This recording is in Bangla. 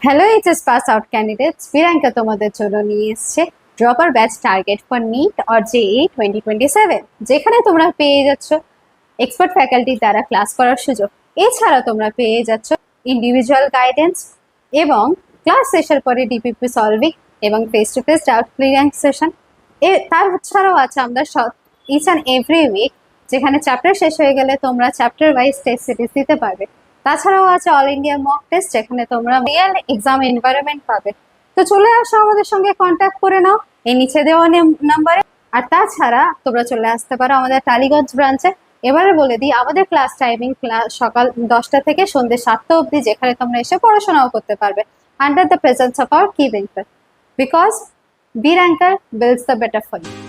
Hello HS pass out candidates, Priyanka তোমাদের জন্য নিয়ে এসেছে dropper batch target for NEET or JEE 2027, যেখানে তোমরা পেয়ে যাচ্ছ এক্সপার্ট ফ্যাকাল্টির দ্বারা ক্লাস করার সুযোগ। এছাড়া তোমরা পেয়ে যাচ্ছ ইন্ডিভিজুয়াল গাইডেন্স এবং ক্লাস শেষের পরে ডিপিপি সলভিং এবং face to face doubt clearing session. তাছাড়াও আছে আমরা ইচ অ্যান্ড এভরি উইক, যেখানে চ্যাপ্টার শেষ হয়ে গেলে তোমরা চ্যাপ্টার ওয়াইজ টেস্ট সিরিজ দিতে পারবে। তাছাড়াও আছে অল ইন্ডিয়া মক টেস্ট, যেখানে তোমরা রিয়েল এক্সাম এনভায়রনমেন্ট পাবে। তো চলে আসো, আমাদের সঙ্গে কন্ট্যাক্ট করে নাও এই নিচে দেওয়া নাম্বারে। আর তাছাড়া তোমরা চলে আসতে পারো আমাদের টালিগঞ্জ ব্রাঞ্চে। এবারে বলে দিই আমাদের ক্লাস টাইমিং সকাল 10টা থেকে সন্ধ্যে 7টা অবধি, যেখানে তোমরা এসে পড়াশোনাও করতে পারবে under the presence of our key banker, because be ranker builds the better for you.